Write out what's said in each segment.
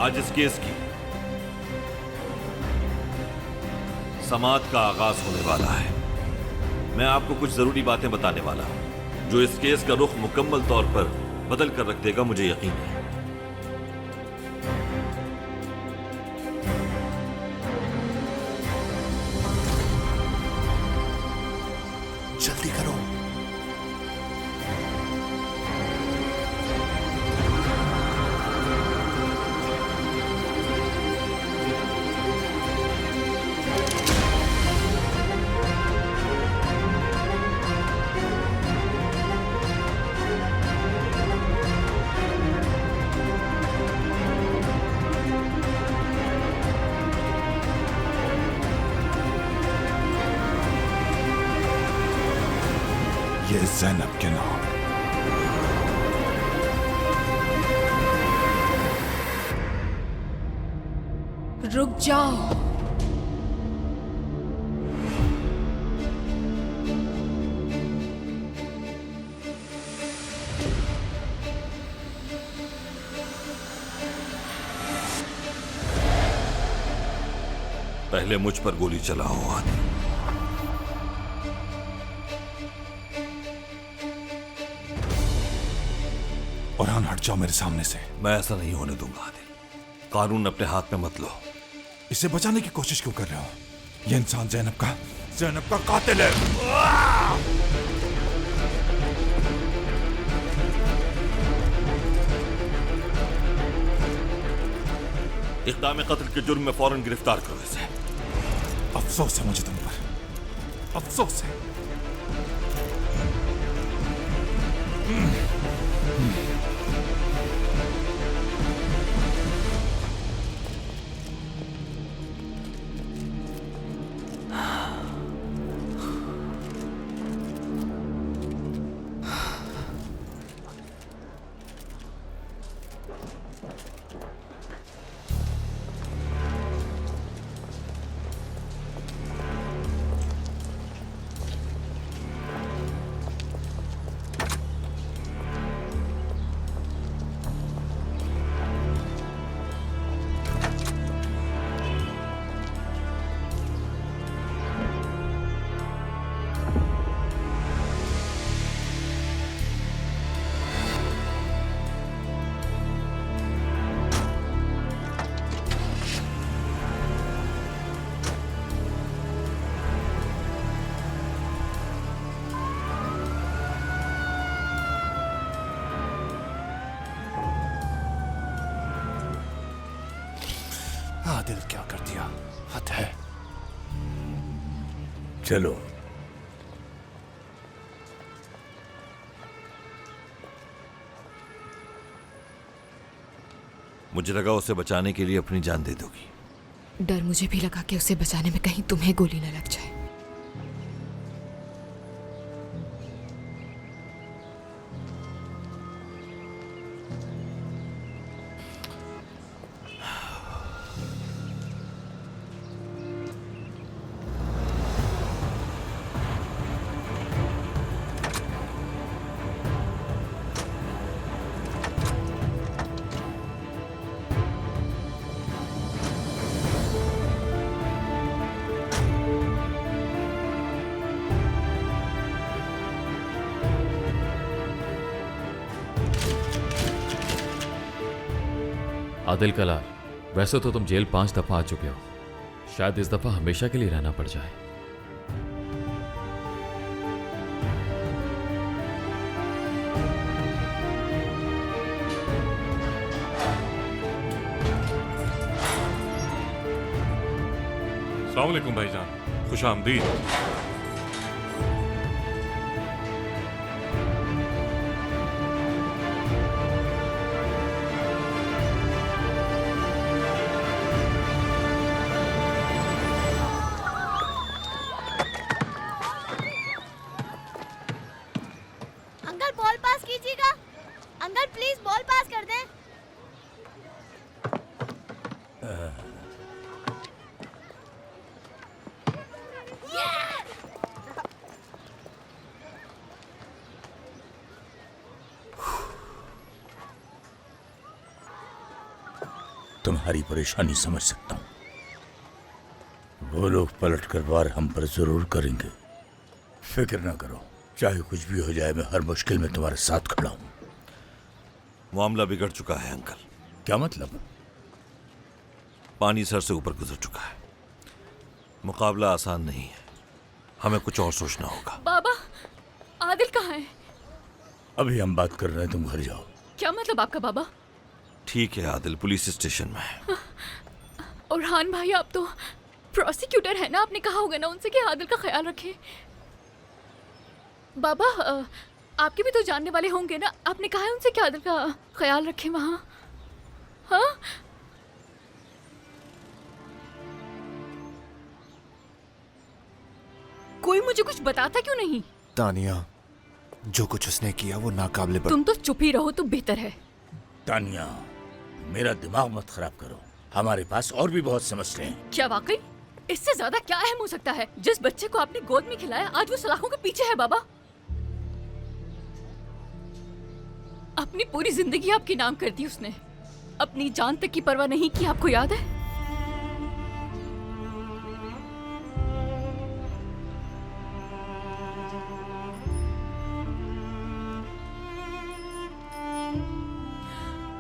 आज इस केस की समाअत का आगाज होने वाला है। मैं आपको कुछ जरूरी बातें बताने वाला हूं जो इस केस का रुख मुकम्मल तौर पर बदल कर रख देगा, मुझे यकीन है। जल्दी करो। ये ज़ैनब के नाम। रुक जाओ। पहले मुझ पर गोली चलाओ आदि। औरहान हट जाओ मेरे सामने से। मैं ऐसा नहीं होने दूंगा आदिल। कानून अपने हाथ में मत लो। इसे बचाने की कोशिश क्यों कर रहे हो? ये इंसान ज़ैनब का कातिल है। इक़दाम कत्ल के जुर्म में फौरन गिरफ्तार करो इसे। अफसोस है मुझे तुम पर, अफसोस है। आदिल क्या कर दिया, हद है। चलो। मुझे लगा उसे बचाने के लिए अपनी जान दे दोगी। डर मुझे भी लगा कि उसे बचाने में कहीं तुम्हें गोली न लग जाए। आदिल कलार, वैसे तो तुम जेल 5 दफा आ चुके हो, शायद इस दफा हमेशा के लिए रहना पड़ जाए। अस्सलाम वालेकुम भाईजान, खुश आमदीद। अंकल बॉल पास कीजिएगा। अंकल प्लीज बॉल पास कर दें। तुम्हारी परेशानी समझ सकता हूँ। वो लोग पलट कर वार हम पर जरूर करेंगे। फिक्र ना करो, चाहे कुछ भी हो जाए मैं हर मुश्किल में तुम्हारे साथ खड़ा हूँ। मामला बिगड़ चुका है अंकल। क्या मतलब? पानी सर से ऊपर गुजर चुका है। मुकाबला आसान नहीं है, हमें कुछ और सोचना होगा। बाबा, आदिल कहाँ है? अभी हम बात कर रहे हैं, तुम घर जाओ। क्या मतलब आपका बाबा? ठीक है, आदिल पुलिस स्टेशन में है। और हान भाई, आप तो प्रोसिक्यूटर है ना, आपने कहा होगा ना उनसे कि आदिल का ख्याल रखें। बाबा, आपके भी तो जानने वाले होंगे ना, आपने कहा है उनसे कि आदिल का ख्याल रखें वहाँ। हाँ, कोई मुझे कुछ बताता क्यों नहीं? तानिया, जो कुछ उसने किया वो नाकाबिले तुम तो चुप ही रहो तो बेहतर है। तानिया, मेरा दिमाग मत खराब करो, हमारे पास और भी बहुत समस्याएं हैं। क्या वाकई इससे ज्यादा क्या अहम हो सकता है? जिस बच्चे को आपने गोद में खिलाया आज वो सलाखों के पीछे है। बाबा, अपनी पूरी जिंदगी आपके नाम कर दी उसने, अपनी जान तक की परवाह नहीं की। आपको याद है?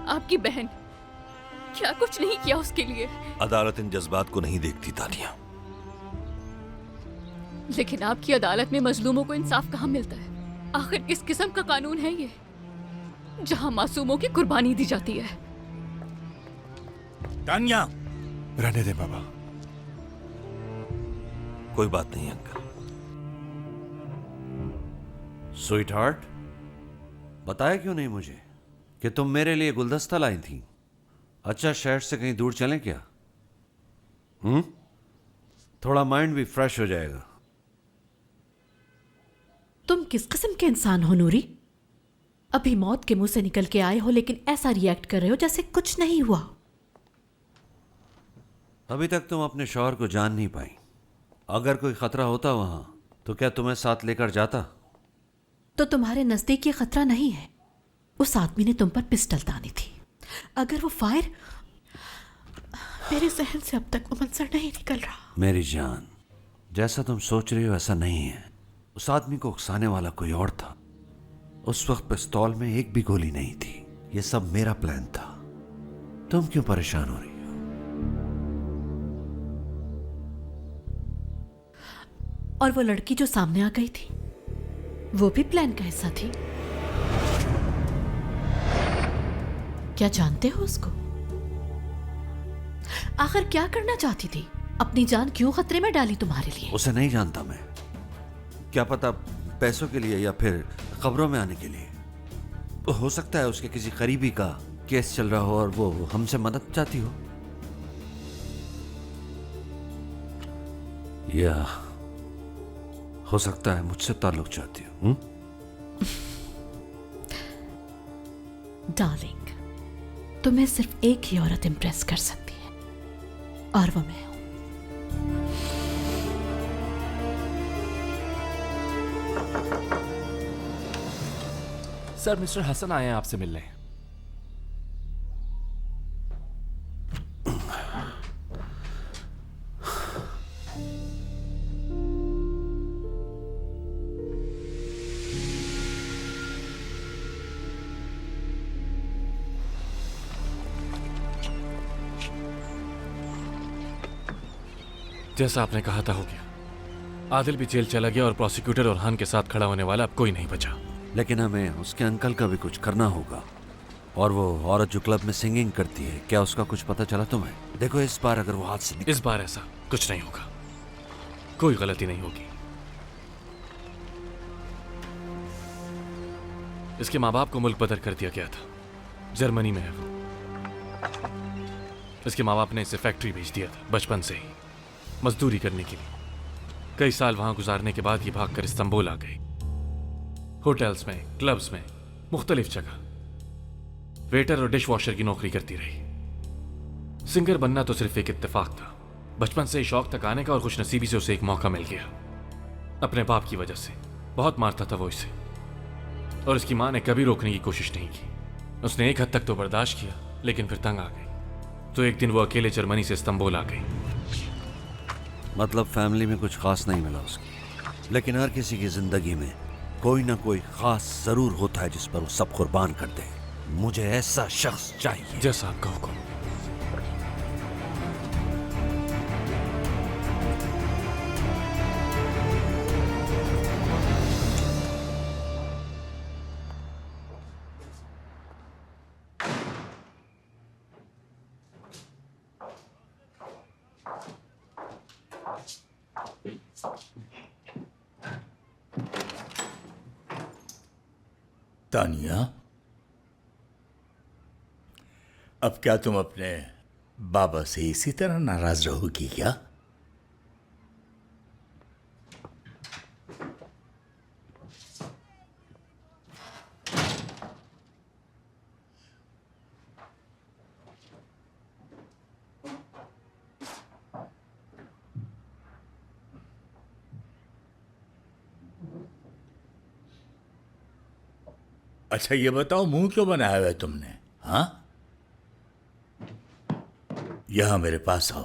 आपकी बहन, क्या कुछ नहीं किया उसके लिए? अदालत इन जज्बात को नहीं देखती तानिया। लेकिन आपकी अदालत में मजलूमों को इंसाफ कहाँ मिलता है? आखिर किस किस्म का कानून है ये जहाँ मासूमों की कुर्बानी दी जाती है? तानिया, रहने दे बाबा। कोई बात नहीं अंकल। स्वीट हार्ट, बताया क्यों नहीं मुझे कि तुम मेरे लिए गुलदस्ता लाई थी? अच्छा, शहर से कहीं दूर चलें क्या? थोड़ा माइंड भी फ्रेश हो जाएगा। तुम किस किस्म के इंसान हो नूरी? अभी मौत के मुंह से निकल के आए हो लेकिन ऐसा रिएक्ट कर रहे हो जैसे कुछ नहीं हुआ। अभी तक तुम अपने शौहर को जान नहीं पाई। अगर कोई खतरा होता वहां तो क्या तुम्हें साथ लेकर जाता? तो तुम्हारे नजदीक ये खतरा नहीं है। उस आदमी ने तुम पर पिस्टल तानी थी। अगर वो फायर, मेरे जहन से अब तक वो मंजर नहीं निकल रहा। मेरी जान, जैसा तुम सोच रही हो ऐसा नहीं है। उस आदमी को उकसाने वाला कोई और था। उस वक्त पिस्तौल में एक भी गोली नहीं थी। ये सब मेरा प्लान था। तुम क्यों परेशान हो रही हो? और वो लड़की जो सामने आ गई थी वो भी प्लान का हिस्सा थी। क्या जानते हो उसको? आखिर क्या करना चाहती थी? अपनी जान क्यों खतरे में डाली तुम्हारे लिए? उसे नहीं जानता मैं। क्या पता पैसों के लिए या फिर खबरों में आने के लिए। हो सकता है उसके किसी करीबी का केस चल रहा हो और वो हमसे मदद चाहती हो। या हो सकता है मुझसे ताल्लुक चाहती हो। डार्लिंग, तुम्हें सिर्फ एक ही औरत इंप्रेस कर सकती है और वो मैं हूं। सर, मिस्टर हसन आए हैं आपसे मिलने। जैसा आपने कहा था हो गया। आदिल भी जेल चला गया और प्रोसिक्यूटर और हान के साथ खड़ा होने वाला अब कोई नहीं बचा। लेकिन हमें उसके अंकल का भी कुछ करना होगा। और वो औरत जो क्लब में सिंगिंग करती है, क्या उसका कुछ पता चला तुम्हें? देखो, इस बार अगर वो हाथ से इस बार ऐसा कुछ नहीं होगा, कोई गलती नहीं होगी। इसके माँ बाप को मुल्क बदर कर दिया गया था। जर्मनी में है वो। इसके माँ बाप ने इसे फैक्ट्री भेज दिया था बचपन से ही, मजदूरी करने के लिए। कई साल वहां गुजारने के बाद ये भागकर इस्तांबुल आ गई। होटल्स में, क्लब्स में, मुख्तलिफ जगह वेटर और डिश वॉशर की नौकरी करती रही। सिंगर बनना तो सिर्फ एक इत्तेफाक था। बचपन से ही शौक था गाने का और खुशनसीबी से उसे एक मौका मिल गया। अपने बाप की वजह से बहुत मारता था वो इसे, और इसकी माँ ने कभी रोकने की कोशिश नहीं की। उसने एक हद तक तो बर्दाश्त किया, लेकिन फिर तंग आ गई। तो एक दिन वो अकेले जर्मनी से इस्तांबुल आ गई। मतलब फैमिली में कुछ खास नहीं मिला उसकी, लेकिन हर किसी की जिंदगी में कोई ना कोई खास जरूर होता है जिस पर वो सब कुर्बान कर दे। मुझे ऐसा शख्स चाहिए। जैसा आपका हुक्म। तानिया, अब क्या तुम अपने बाबा से इसी तरह नाराज रहोगी क्या? अच्छा ये बताओ, मुंह क्यों बनाया हुआ है तुमने? हाँ, यहां मेरे पास आओ।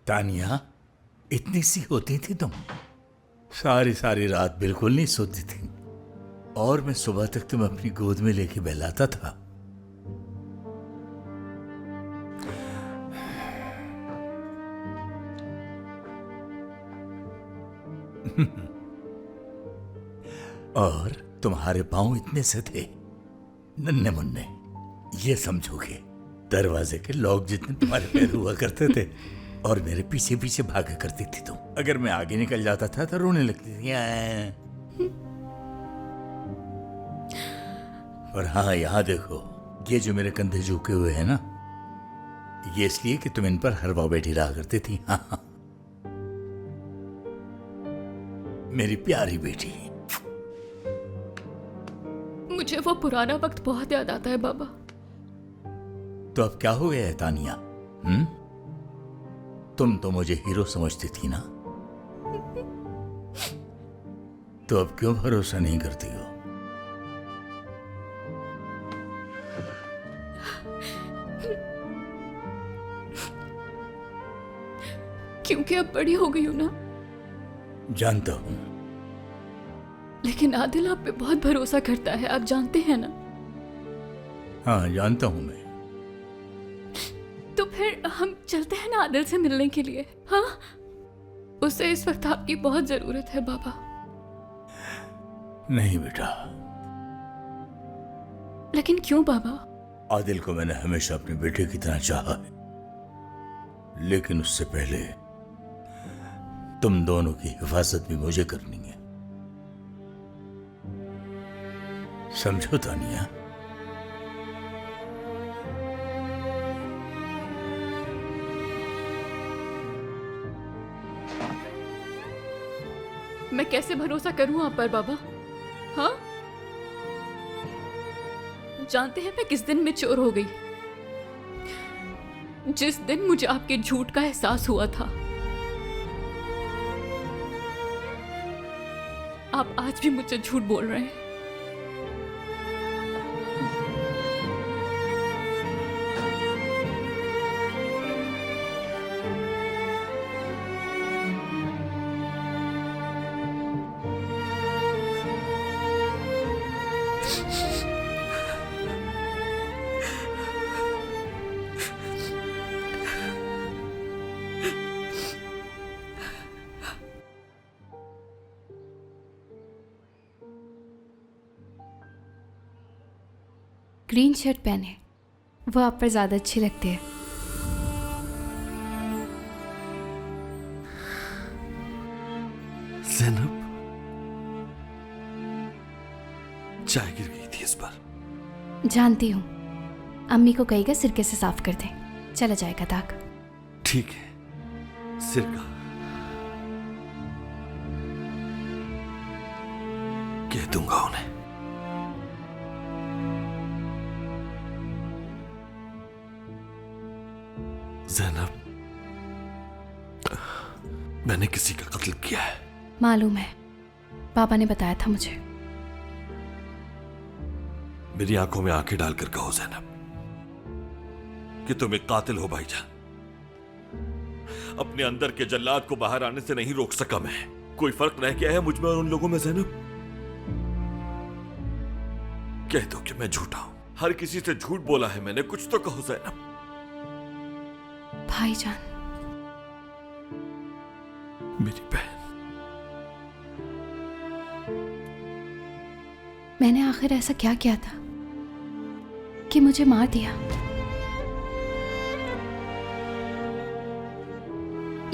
तानिया, इतनी सी होती थी तुम? सारी सारी रात बिल्कुल नहीं सोती थी, और मैं सुबह तक तुम अपनी गोद में लेके बहलाता था। और तुम्हारे पांव इतने से थे, नन्हे मुन्ने, ये समझोगे दरवाजे के लॉक जितने तुम्हारे पैर हुआ करते थे, और मेरे पीछे पीछे भागा करती थी तुम। अगर मैं आगे निकल जाता था तो रोने लगती थी। और हाँ, यहां देखो, ये जो मेरे कंधे झुके हुए हैं ना, ये इसलिए कि तुम इन पर हर वक्त बैठी रहा करती थी। हाँ, मेरी प्यारी बेटी। मुझे वो पुराना वक्त बहुत याद आता है बाबा। तो अब क्या हो गया है तानिया? तुम तो मुझे हीरो समझती थी ना, तो अब क्यों भरोसा नहीं करती हो? क्योंकि अब बड़ी हो गई हूं ना। जानता हूं, लेकिन आदिल आप पे बहुत भरोसा करता है, आप जानते हैं ना। हाँ, जानता हूं मैं। तो फिर हम चलते हैं ना आदिल से मिलने के लिए। हाँ, उसे इस वक्त आपकी बहुत जरूरत है बाबा। नहीं बेटा। लेकिन क्यों बाबा? आदिल को मैंने हमेशा अपने बेटे की तरह चाहा है, लेकिन उससे पहले तुम दोनों की हिफाजत भी मुझे करनी है, समझो तानिया? मैं कैसे भरोसा करूं आप पर बाबा? हाँ, जानते हैं मैं किस दिन मैच्योर हो गई? जिस दिन मुझे आपके झूठ का एहसास हुआ था। आप आज भी मुझसे झूठ बोल रहे हैं। ग्रीन शर्ट पहने, वो आप पर ज्यादा अच्छी लगती है। ज़ैनब, चाय गिर गई थी इस पर। जानती हूँ, अम्मी को कहेगा सिरके से साफ कर दे, चला जाएगा दाग। ठीक है, सिरका कह दूंगा उन्हें। ज़ैनब, मैंने किसी का कत्ल किया है। मालूम है, पापा ने बताया था मुझे। मेरी आंखों में आंखें डालकर कहो जैनब कि तुम एक कातिल हो भाईजान। अपने अंदर के जल्लाद को बाहर आने से नहीं रोक सका मैं। कोई फर्क रह गया है मुझ में और उन लोगों में जैनब? कह दो कि मैं झूठा हूं, हर किसी से झूठ बोला है मैंने, कुछ तो कहो जैनब। भाईजान, मेरी बहन, मैंने आखिर ऐसा क्या किया था कि मुझे मार दिया?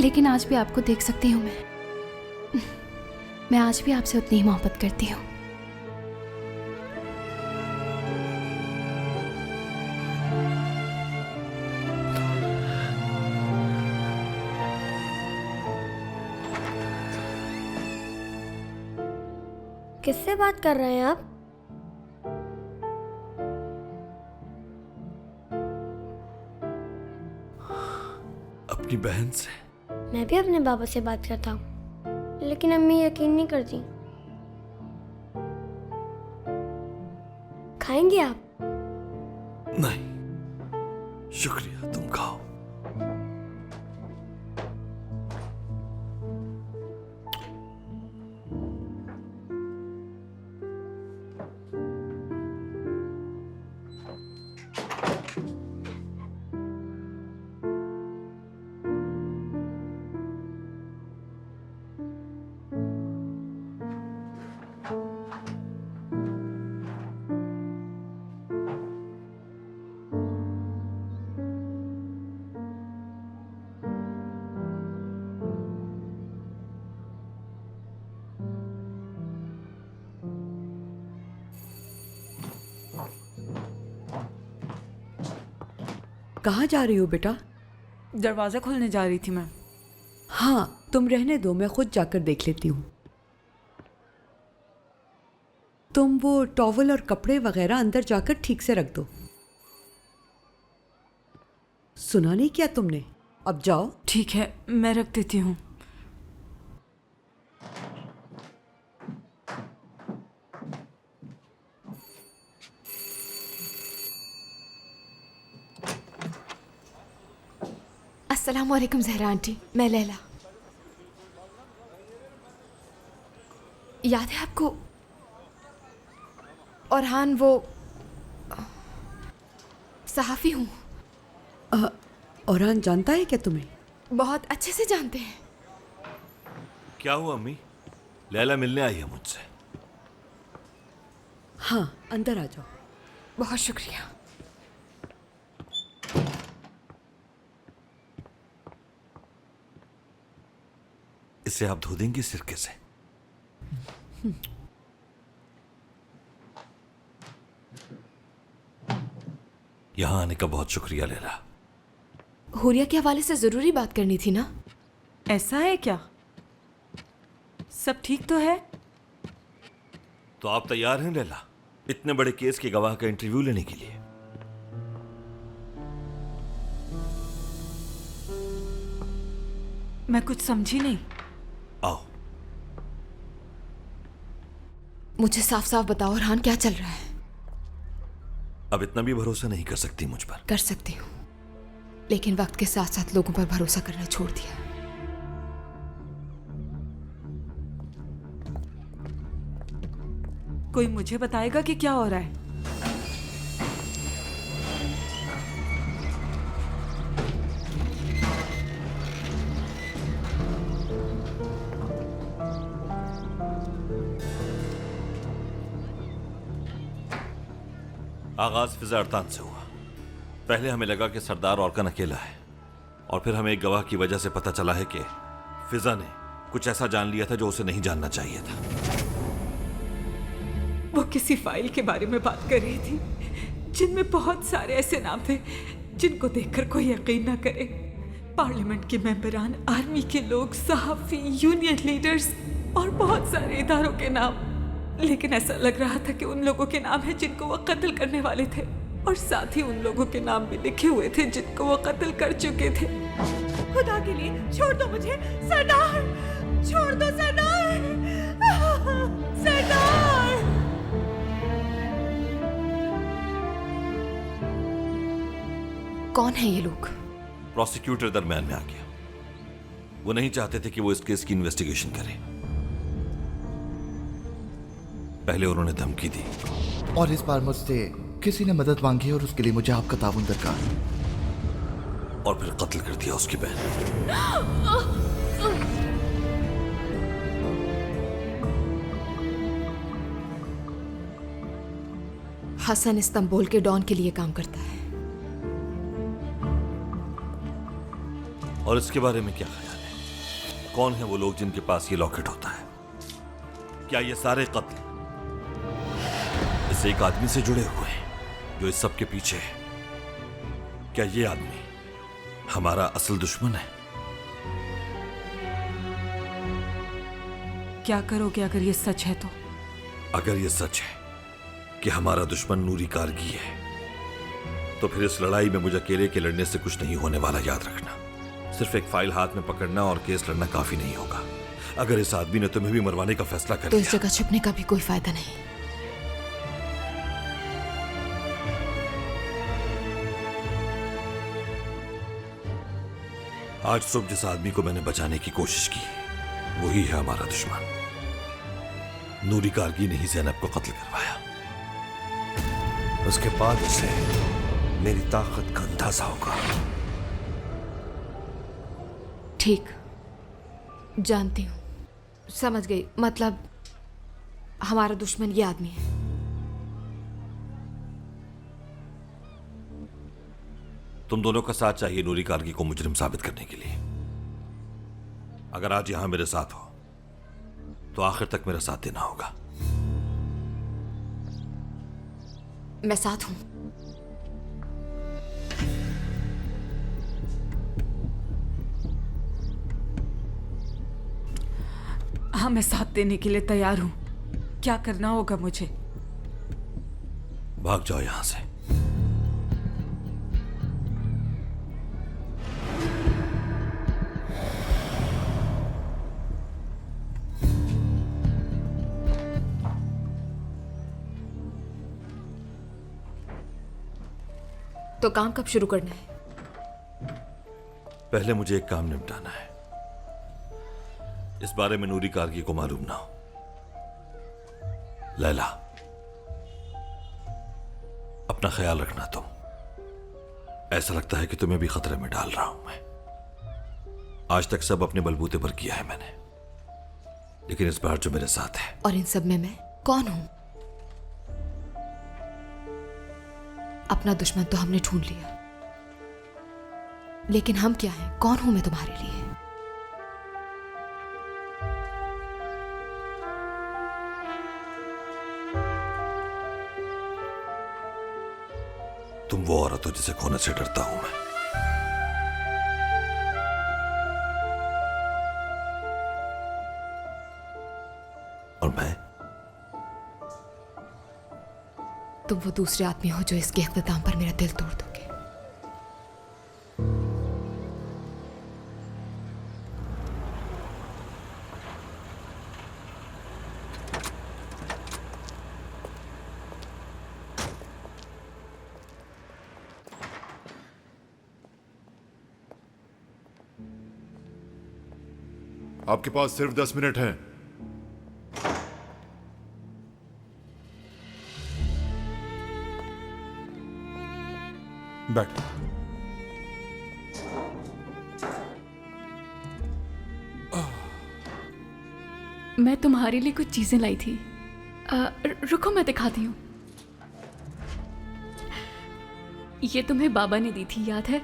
लेकिन आज भी आपको देख सकती हूं मैं आज भी आपसे उतनी ही मोहब्बत करती हूं। किससे बात कर रहे हैं आप? अपनी बहन से। मैं भी अपने बाबा से बात करता हूँ, लेकिन अम्मी यकीन नहीं करती। खाएंगे आप? नहीं शुक्रिया, तुम खाओ। कहाँ जा रही हो बेटा? दरवाज़ा खोलने जा रही थी मैं। हाँ, तुम रहने दो, मैं खुद जाकर देख लेती हूँ। तुम वो टॉवल और कपड़े वगैरह अंदर जाकर ठीक से रख दो। सुना नहीं क्या तुमने? अब जाओ। ठीक है, मैं रख देती हूँ। अस्सलामुअलैकुम ज़हरा आंटी, मैं लैला। याद है आपको औरहान, वो सहाफ़ी हूँ। औरहान जानता है क्या तुम्हें? बहुत अच्छे से जानते हैं। क्या हुआ अम्मी? लैला मिलने आई है मुझसे। हाँ, अंदर आ जाओ। बहुत शुक्रिया। इसे आप धो देंगी सिरके से? यहां आने का बहुत शुक्रिया लैला। हुरिया के हवाले से जरूरी बात करनी थी ना? ऐसा है क्या? सब ठीक तो है? तो आप तैयार हैं लैला, इतने बड़े केस के गवाह का इंटरव्यू लेने के लिए? मैं कुछ समझी नहीं। आओ। मुझे साफ साफ बताओ औरहान, क्या चल रहा है? अब इतना भी भरोसा नहीं कर सकती मुझ पर? कर सकती हूँ, लेकिन वक्त के साथ साथ लोगों पर भरोसा करना छोड़ दिया। कोई मुझे बताएगा कि क्या हो रहा है? आगाज फिजा अरतान से हुआ। पहले हमें लगा कि सरदार औरकन अकेला है, और फिर हमें एक गवाह की वजह से पता चला है कि फिजा ने कुछ ऐसा जान लिया था जो उसे नहीं जानना चाहिए था। वो किसी फाइल के बारे में बात कर रही थी जिनमें बहुत सारे ऐसे नाम थे जिनको देखकर कोई यकीन ना करे। पार्लियामेंट के मेंबरान, आर्मी के लोग, सहाफी, यूनियन लीडर्स और बहुत सारे इदारों के नाम। लेकिन ऐसा लग रहा था कि उन लोगों के नाम हैं जिनको वो कत्ल करने वाले थे, और साथ ही उन लोगों के नाम भी लिखे हुए थे जिनको वो कत्ल कर चुके थे। खुदा के लिए छोड़ दो मुझे सरदार, छोड़ दो सरदार, सरदार। कौन है ये लोग? प्रोसिक्यूटर दरम्यान में आ गया। वो नहीं चाहते थे कि वो इस केस की इन्वेस्टिगेशन करे। पहले उन्होंने धमकी दी और इस बार मुझसे किसी ने मदद मांगी और उसके लिए मुझे आपका ताउन दरकार, और फिर कत्ल कर दिया उसकी बहन। हसन इस्तांबुल के डॉन के लिए काम करता है। और इसके बारे में क्या ख्याल है? कौन है वो लोग जिनके पास ये लॉकेट होता है? क्या ये सारे कत्ल इस एक आदमी से जुड़े हुए हैं जो इस सब के पीछे है? क्या ये आदमी हमारा असल दुश्मन है? क्या करोगे अगर ये सच है तो? अगर ये सच है कि हमारा दुश्मन नूरी कारगी है, तो फिर इस लड़ाई में मुझे अकेले के लड़ने से कुछ नहीं होने वाला। याद रखना, सिर्फ एक फाइल हाथ में पकड़ना और केस लड़ना काफी नहीं होगा। अगर इस आदमी ने तुम्हें भी मरवाने का फैसला कर तो लिया, इस जगह छुपने का भी कोई फायदा नहीं। आज सुबह जिस आदमी को मैंने बचाने की कोशिश की, वही है हमारा दुश्मन। नूरी कारगी ने ही ज़ैनब को कत्ल करवाया। उसके बाद उसे मेरी ताकत का अंदाजा होगा। ठीक, जानती हूँ, समझ गई। मतलब हमारा दुश्मन ये आदमी है। तुम दोनों का साथ चाहिए नूरी कारगी को मुजरिम साबित करने के लिए। अगर आज यहां मेरे साथ हो तो आखिर तक मेरा साथ देना होगा। मैं साथ हूं। हाँ, मैं साथ देने के लिए तैयार हूं। क्या करना होगा मुझे? भाग जाओ यहां से। तो काम कब शुरू करना है? पहले मुझे एक काम निपटाना है। इस बारे में नूरी कारगी को मालूम ना हो। लैला, अपना ख्याल रखना तुम। ऐसा लगता है कि तुम्हें भी खतरे में डाल रहा हूं मैं। आज तक सब अपने बलबूते पर किया है मैंने, लेकिन इस बार जो मेरे साथ है। और इन सब में मैं कौन हूं? अपना दुश्मन तो हमने ढूंढ लिया, लेकिन हम क्या हैं? कौन हूं मैं तुम्हारे लिए? तुम वो औरत हो जिसे खोने से डरता हूं मैं। और मैं? तुम वो दूसरे आदमी हो जो इसके इख्तिताम पर मेरा दिल तोड़ दोगे। आपके पास सिर्फ 10 मिनट हैं। बैठ। मैं तुम्हारे लिए कुछ चीजें लाई थी। रुको, मैं दिखाती हूँ। ये तुम्हें बाबा ने दी थी, याद है?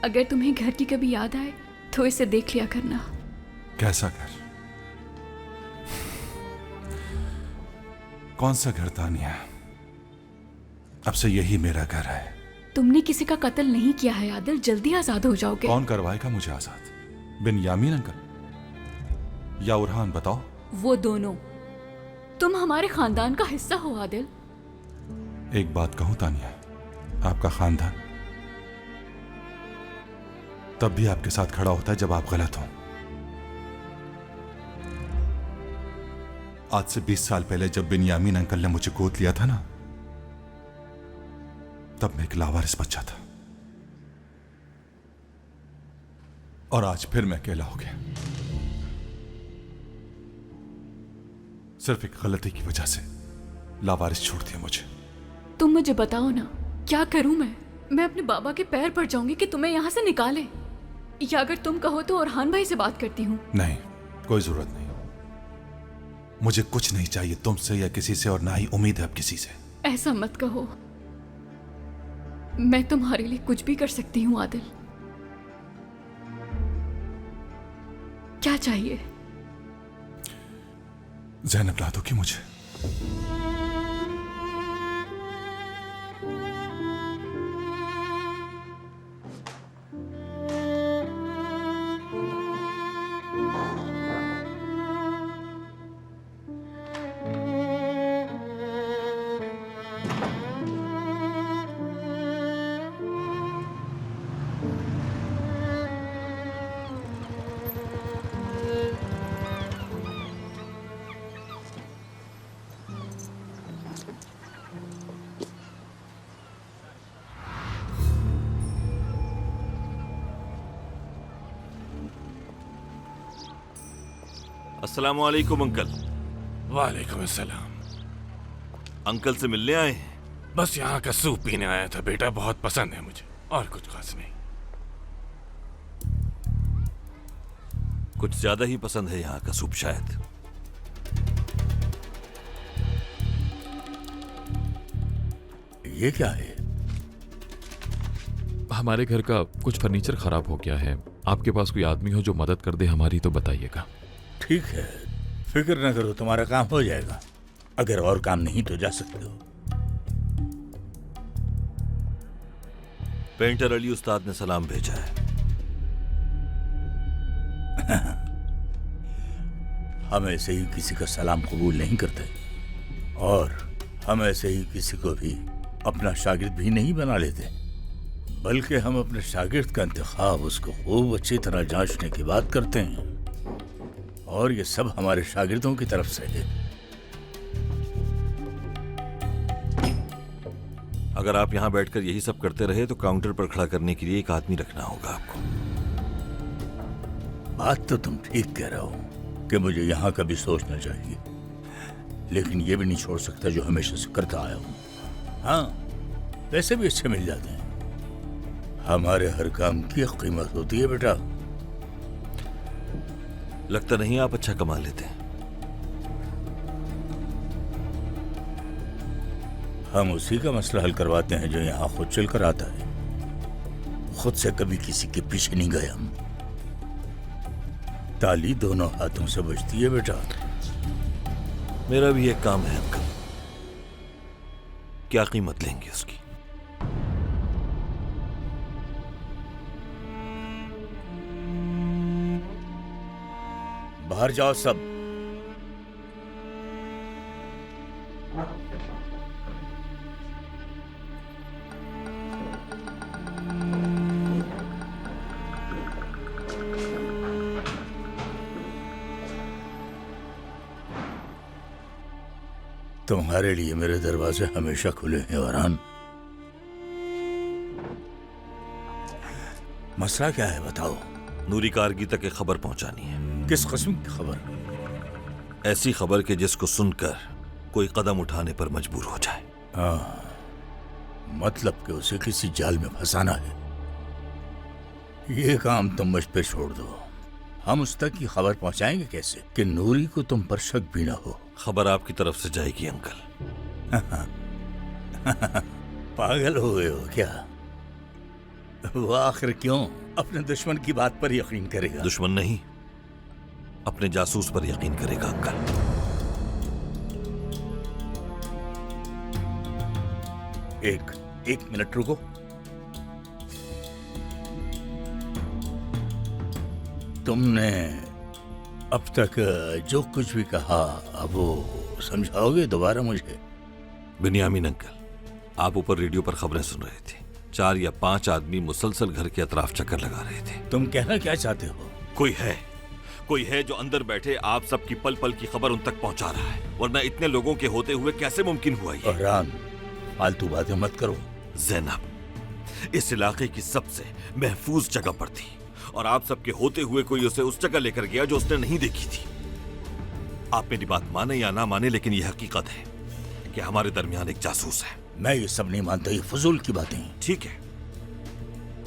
अगर तुम्हें घर की कभी याद आए तो इसे देख लिया करना। कैसा घर? कौन सा घर तानिया? अब से यही मेरा घर है। तुमने किसी का कत्ल नहीं किया है आदिल, जल्दी आजाद हो जाओगे। कौन करवाएगा मुझे आजाद? बिन यामीन अंकल या उरहान? बताओ। वो दोनों। तुम हमारे खानदान का हिस्सा हो आदिल। एक बात कहूं तानिया, आपका खानदान तब भी आपके साथ खड़ा होता है जब आप गलत हो। आज से 20 साल पहले जब बिन यामीन अंकल ने मुझे गोद लिया था ना, तब मैं एक लावारिस बच्चा था। और आज फिर मैं अकेला हो गया, सिर्फ एक गलती की वजह से लावारिस छोड़ दिया मुझे। तुम मुझे बताओ ना, क्या करूं मैं अपने बाबा के पैर पड़ जाऊंगी कि तुम्हें यहाँ से निकाले, या अगर तुम कहो तो orhan भाई से बात करती हूँ। नहीं, कोई जरूरत नहीं। मुझे कुछ नहीं चाहिए तुमसे या किसी से, और ना ही उम्मीद है अब किसी से। ऐसा मत कहो, मैं तुम्हारे लिए कुछ भी कर सकती हूँ आदिल। क्या चाहिए? ज़ैनब ला दो कि मुझे। अस्सलामुअलैकुम अंकल। वालेकुम अस्सलाम। अंकल से मिलने आए हैं? बस यहाँ का सूप पीने आया था बेटा, बहुत पसंद है मुझे, और कुछ खास नहीं। कुछ ज्यादा ही पसंद है यहाँ का सूप शायद। ये क्या है? हमारे घर का कुछ फर्नीचर खराब हो गया है। आपके पास कोई आदमी हो जो मदद कर दे हमारी तो बताइएगा। ठीक है, फिक्र न करो, तुम्हारा काम हो जाएगा। अगर और काम नहीं तो जा सकते हो। पेंटर अली उस्ताद ने सलाम भेजा है। हम ऐसे ही किसी का सलाम कबूल नहीं करते, और हम ऐसे ही किसी को भी अपना शागिर्द भी नहीं बना लेते, बल्कि हम अपने शागिर्द का इंतखाब उसको खूब अच्छी तरह जांचने के बाद करते हैं, और ये सब हमारे शागिर्दों की तरफ से है। अगर आप यहाँ बैठकर यही सब करते रहे तो काउंटर पर खड़ा करने के लिए एक आदमी रखना होगा आपको। बात तो तुम ठीक कह रहे हो कि मुझे यहाँ का भी सोचना चाहिए, लेकिन ये भी नहीं छोड़ सकता जो हमेशा से करता आया हूँ। हाँ, पैसे भी अच्छे मिल जाते हैं। हमारे हर काम की एक कीमत होती है बेटा। लगता नहीं आप अच्छा कमा लेते हैं। हम उसी का मसला हल करवाते हैं जो यहाँ खुद चल कर आता है। खुद से कभी किसी के पीछे नहीं गए हम। ताली दोनों हाथों से बजती है बेटा। मेरा भी एक काम है अंकल। क्या कीमत लेंगे उसकी? बाहर जाओ सब। तुम्हारे लिए मेरे दरवाजे हमेशा खुले हैं वरहान। मसला क्या है बताओ? नूरी कारगी तक एक खबर पहुंचानी है। किस किस्म की खबर? ऐसी खबर के जिसको सुनकर कोई कदम उठाने पर मजबूर हो जाए। हाँ, मतलब कि उसे किसी जाल में फंसाना है। ये काम तुम मुझ पे छोड़ दो। हम उस तक की खबर पहुंचाएंगे कैसे कि नूरी को तुम पर शक भी ना हो। खबर आपकी तरफ से जाएगी अंकल। पागल हो गए हो क्या? वो आखिर क्यों अपने दुश्मन की बात पर यकीन करेगा? दुश्मन नहीं, अपने जासूस पर यकीन करेगा अंकल। एक मिनट रुको। तुमने अब तक जो कुछ भी कहा अब वो समझाओगे दोबारा मुझे? बिन्यामीन अंकल, आप ऊपर रेडियो पर खबरें सुन रहे थे। 4 या 5 आदमी मुसलसल घर के अतराफ चक्कर लगा रहे थे। तुम कहना क्या चाहते हो? कोई है जो अंदर बैठे आप सबकी पल पल की खबर उन तक पहुंचा रहा है, वरना इतने लोगों के होते हुए कैसे मुमकिन हुआ ये? रहमान, फालतू बातें मत करो। ज़ैनब इस इलाके की सबसे महफूज जगह पर थी और आप सबके होते हुए कोई उसे उस जगह लेकर गया जो उसने नहीं देखी थी। आप मेरी बात माने या ना माने, लेकिन यह हकीकत है कि हमारे दरमियान एक जासूस है। मैं ये सब नहीं मानता, ये फजूल की बातें हैं। ठीक है,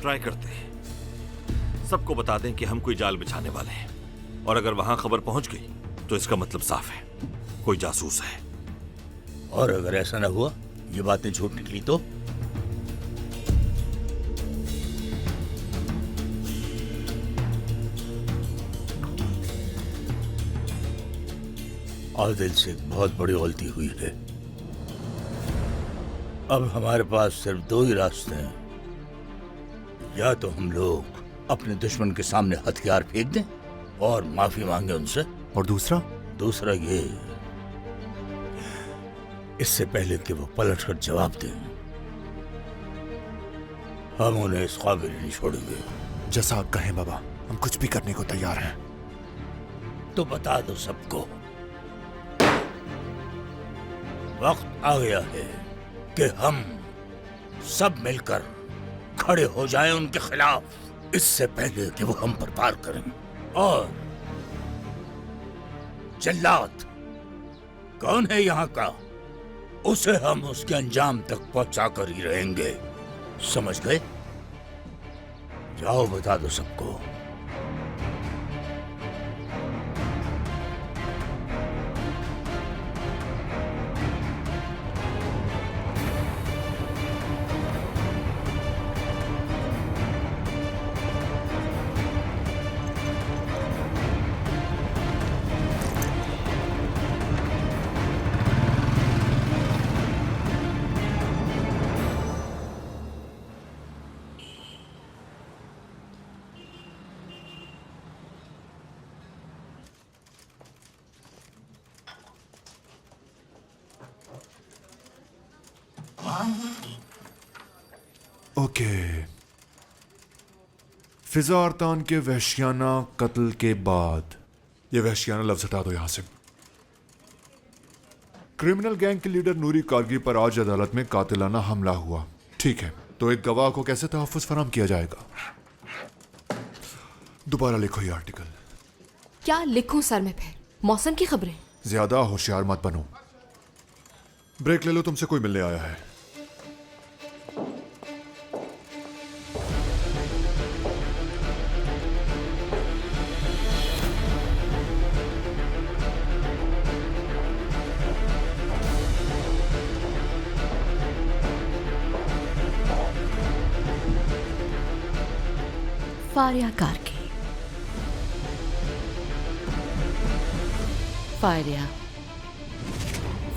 ट्राई करते हैं। सबको बता दें कि हम कोई जाल बिछाने वाले हैं, और अगर वहां खबर पहुंच गई तो इसका मतलब साफ है, कोई जासूस है। और अगर ऐसा ना हुआ, ये बातें झूठ निकली तो? आदिल से एक बहुत बड़ी गलती हुई है। अब हमारे पास सिर्फ दो ही रास्ते हैं, या तो हम लोग अपने दुश्मन के सामने हथियार फेंक दें और माफी मांगे उनसे, और दूसरा ये, इससे पहले कि वो पलट कर जवाब दें, हम उन्हें इस काबिल नहीं छोड़ेंगे। जैसा आप कहें बाबा, हम कुछ भी करने को तैयार हैं। तो बता दो सबको, वक्त आ गया है कि हम सब मिलकर खड़े हो जाएं उनके खिलाफ, इससे पहले कि वो हम पर वार करें। और जल्लाद कौन है यहाँ का, उसे हम उसके अंजाम तक पहुंचा कर ही रहेंगे, समझ गए? जाओ बता दो सबको। ओके, फिजा अरतान के वहशियाना कत्ल के बाद ये वहशियाना लफ्ज हटा दो यहां से। क्रिमिनल गैंग के लीडर नूरी कारगी पर आज अदालत में कातिलाना हमला हुआ, ठीक है, तो एक गवाह को कैसे तहफ्फुज़ फराहम किया जाएगा? दोबारा लिखो ये आर्टिकल। क्या लिखूं सर मैं फिर? मौसम की खबरें? ज्यादा होशियार मत बनो। ब्रेक ले लो, तुमसे कोई मिलने आया है। फारिया कारगी।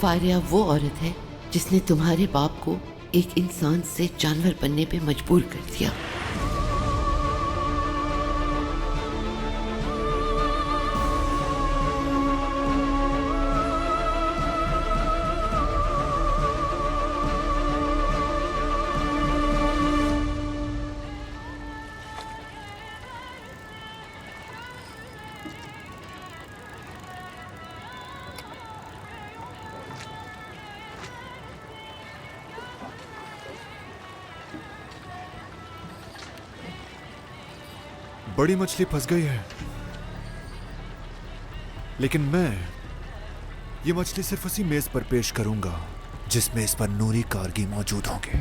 फारिया वो औरत है जिसने तुम्हारे बाप को एक इंसान से जानवर बनने पे मजबूर कर दिया। बड़ी मछली फंस गई है, लेकिन मैं ये मछली सिर्फ उसी मेज पर पेश करूंगा जिसमें इस पर नूरी कारगी मौजूद होंगे।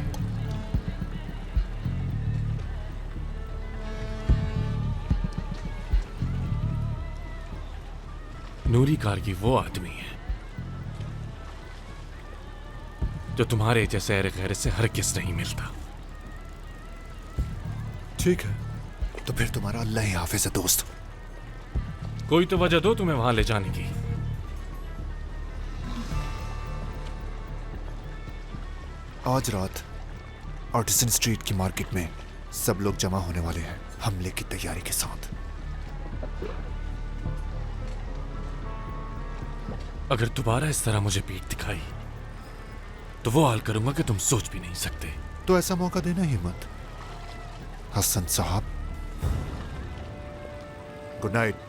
नूरी कारगी वो आदमी है जो तुम्हारे जैसे अहरे गैरत से हरगिज़ नहीं मिलता। ठीक है, तो फिर तुम्हारा अल्लाह ही हाफिज़ है दोस्त। कोई तो वजह दो तुम्हें वहां ले जाने की। आज रात आर्टिसन स्ट्रीट की मार्केट में सब लोग जमा होने वाले हैं हमले की तैयारी के साथ। अगर दोबारा इस तरह मुझे पीठ दिखाई तो वो हाल करूंगा कि तुम सोच भी नहीं सकते। तो ऐसा मौका देना ही मत हसन साहब। Good night.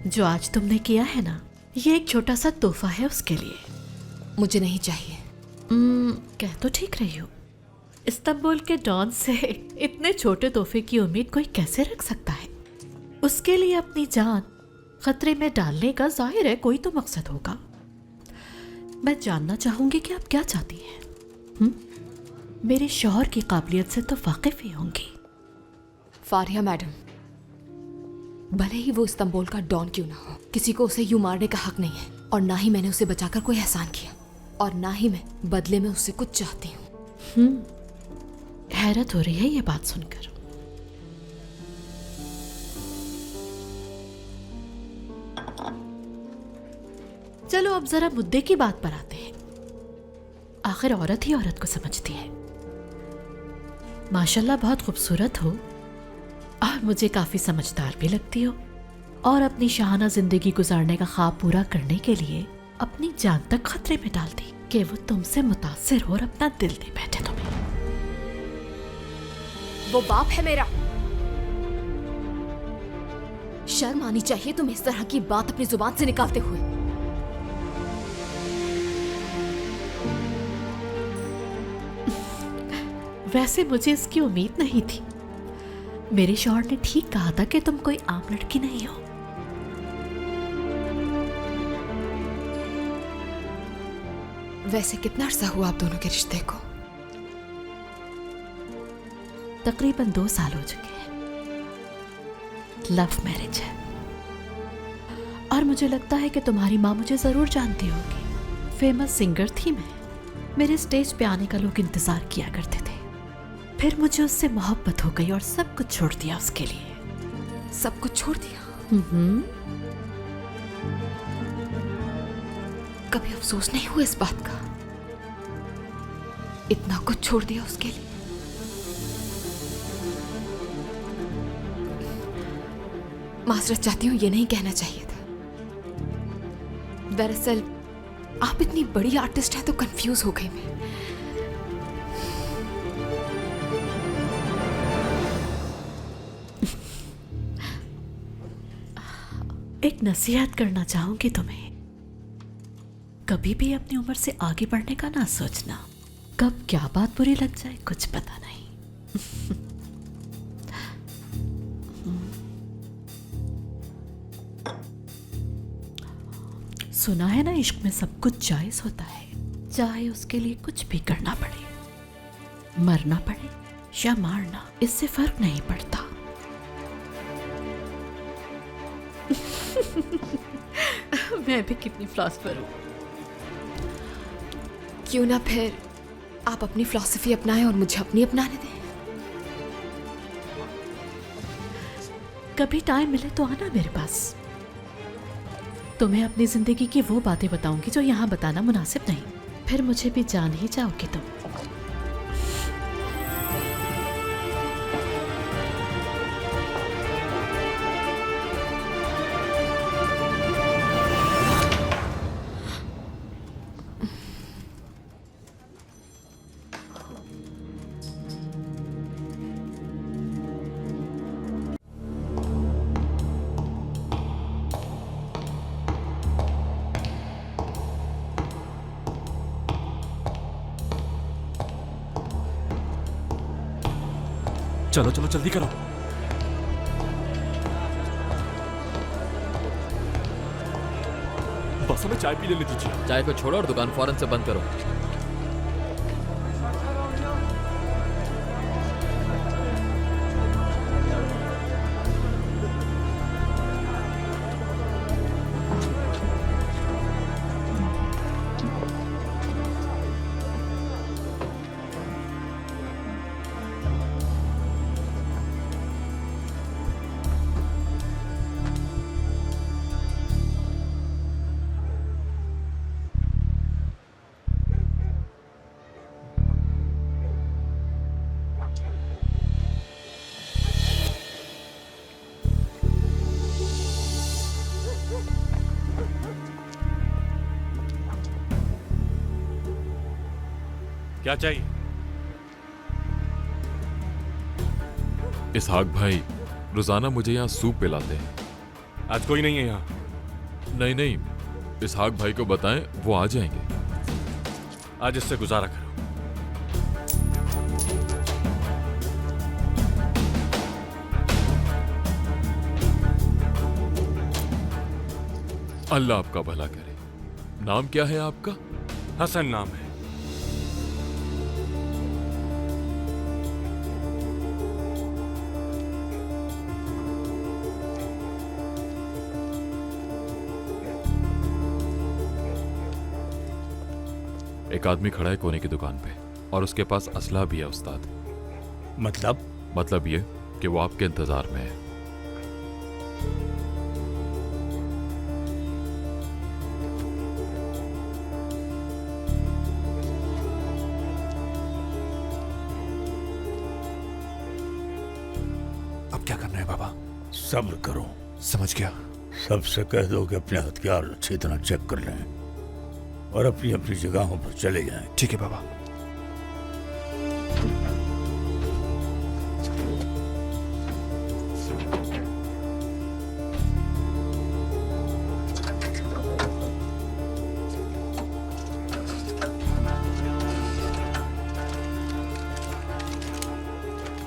जो आज तुमने किया है ना, ये एक छोटा सा तोहफा है उसके लिए। मुझे नहीं चाहिए। कह तो ठीक रही हो। इस्तांबुल के डॉन से इतने छोटे तोहफे की उम्मीद कोई कैसे रख सकता है? उसके लिए अपनी जान खतरे में डालने का जाहिर है कोई तो मकसद होगा। मैं जानना चाहूंगी कि आप क्या चाहती हैं। मेरे शौहर की काबिलियत से तो वाकिफ ही होंगी। फारिया मैडम, भले ही वो इस्तांबुल का डॉन क्यों ना हो, किसी को उसे यूं मारने का हक नहीं है। और ना ही मैंने उसे बचाकर कोई एहसान किया, और ना ही मैं बदले में उससे कुछ चाहती हूँ। हैरत हो रही है ये बात सुनकर। चलो अब जरा मुद्दे की बात पर आते हैं। आखिर औरत ही औरत को समझती है। माशाल्लाह बहुत खूबसूरत हो और मुझे काफी समझदार भी लगती हो, और अपनी शाहाना जिंदगी गुजारने का ख्वाब पूरा करने के लिए अपनी जान तक खतरे में डाल दी कि वो तुमसे मुतासिर हो और अपना दिल दे बैठे तुम्हें। वो बाप है मेरा। शर्म आनी चाहिए तुम्हें इस तरह की बात अपनी जुबान से निकालते हुए। वैसे मुझे इसकी उम्मीद नहीं थी। मेरे शौहर ने ठीक कहा था कि तुम कोई आम लड़की नहीं हो। वैसे कितना अरसा हुआ आप दोनों के रिश्ते को? तकरीबन 2 साल हो चुके हैं। लव मैरिज है, और मुझे लगता है कि तुम्हारी माँ मुझे जरूर जानती होगी। फेमस सिंगर थी मैं। मेरे स्टेज पे आने का लोग इंतजार किया करते थे। फिर मुझे उससे मोहब्बत हो गई और सब कुछ छोड़ दिया उसके लिए। सब कुछ छोड़ दिया? कभी अफसोस नहीं हुआ इस बात का? इतना कुछ छोड़ दिया उसके लिए? माजरत चाहती हूँ, ये नहीं कहना चाहिए था। दरअसल आप इतनी बड़ी आर्टिस्ट हैं तो कंफ्यूज हो गई मैं। एक नसीहत करना चाहूंगी तुम्हें। कभी भी अपनी उम्र से आगे बढ़ने का ना सोचना। कब क्या बात बुरी लग जाए कुछ पता नहीं। सुना है ना, इश्क में सब कुछ जायज होता है, चाहे उसके लिए कुछ भी करना पड़े। मरना पड़े या मारना, इससे फर्क नहीं पड़ता। मैं भी कितनी फिलॉसफर हूँ। क्यों ना फिर आप अपनी फिलॉसफी अपनाएं और मुझे अपनी अपनाने दें। कभी टाइम मिले तो आना मेरे पास। तुम्हें अपनी जिंदगी की वो बातें बताऊंगी जो यहाँ बताना मुनासिब नहीं। फिर मुझे भी जान ही जाओगे तुम। चलो चलो जल्दी करो। बस हमें चाय पी लेने दीजिए। चाय को छोड़ो और दुकान फौरन से बंद करो। क्या चाहिए? इसहाक भाई रोजाना मुझे यहाँ सूप पिलाते हैं। आज कोई नहीं है यहाँ। नहीं नहीं, इसहाक भाई को बताएं, वो आ जाएंगे। आज इससे गुजारा करो। अल्लाह आपका भला करे। नाम क्या है आपका? हसन नाम है। एक आदमी खड़ा है कोने की दुकान पे और उसके पास असला भी है उस्ताद। मतलब ये कि वो आपके इंतजार में है। अब क्या करना है बाबा? सब्र करो। समझ गया। सबसे कह दो कि अपने हथियार अच्छी तरह चेक कर लें और अपनी अपनी जगहों पर चले जाएं। ठीक है बाबा।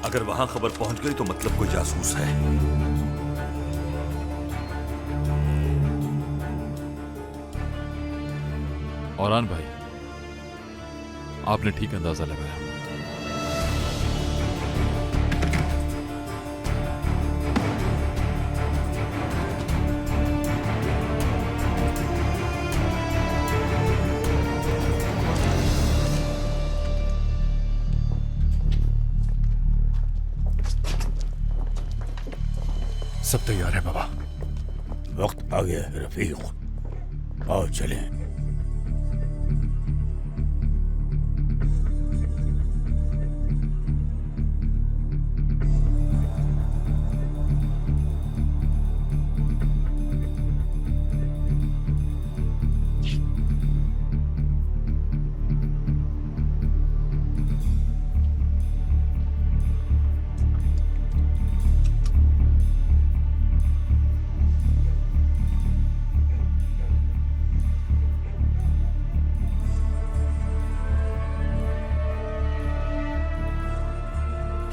अगर वहां खबर पहुंच गई तो मतलब कोई जासूस है। औरान भाई, आपने ठीक अंदाजा लगाया। सब तैयार है बाबा। वक्त आ गया है रफीक, आओ चलें।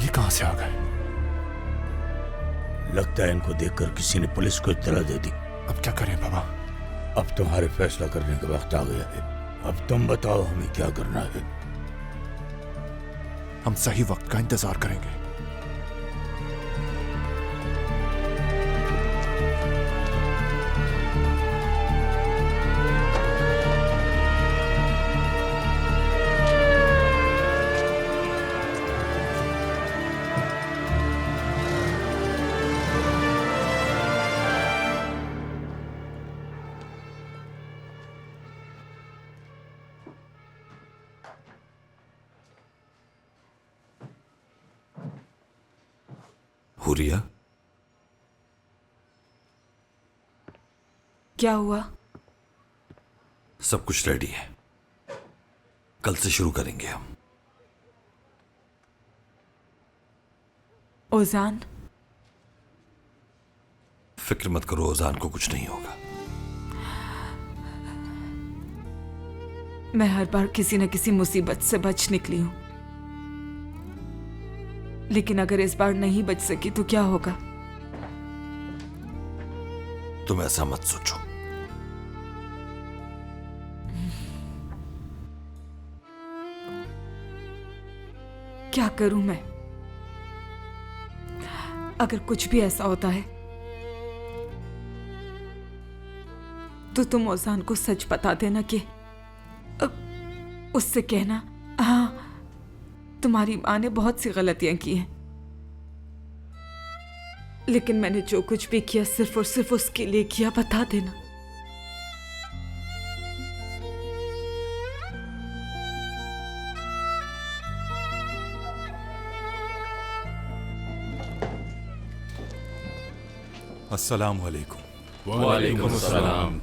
कहां से आ गए? लगता है इनको देखकर किसी ने पुलिस को इत्तला दे दी। अब क्या करें बाबा? अब तुम्हारे फैसला करने का वक्त आ गया है। अब तुम बताओ हमें क्या करना है। हम सही वक्त का इंतजार करेंगे। हुरिया, क्या हुआ? सब कुछ रेडी है। कल से शुरू करेंगे हम। ओजान? फिक्र मत करो, ओजान को कुछ नहीं होगा। मैं हर बार किसी न किसी मुसीबत से बच निकली हूं, लेकिन अगर इस बार नहीं बच सकी तो क्या होगा? तुम ऐसा मत सोचो। क्या करूं मैं? अगर कुछ भी ऐसा होता है तो तुम ओजान को सच बता देना कि उससे कहना, हाँ, तुम्हारी मां ने बहुत सी गलतियां की हैं, लेकिन मैंने जो कुछ भी किया सिर्फ और सिर्फ उसके लिए किया। बता देना। अस्सलाम वालेकुम। वालेकुम अस्सलाम।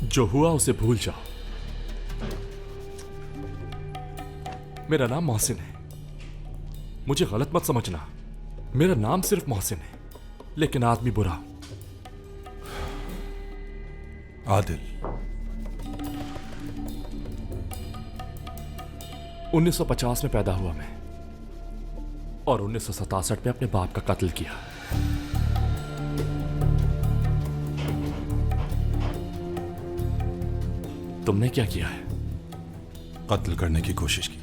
जो हुआ उसे भूल जाओ। मेरा नाम मोहसिन है, मुझे गलत मत समझना। मेरा नाम सिर्फ मोहसिन है, लेकिन आदमी बुरा हूं। आदिल, 1950 में पैदा हुआ मैं और 1967 में अपने बाप का कत्ल किया। तुमने क्या किया है? कत्ल करने की कोशिश की।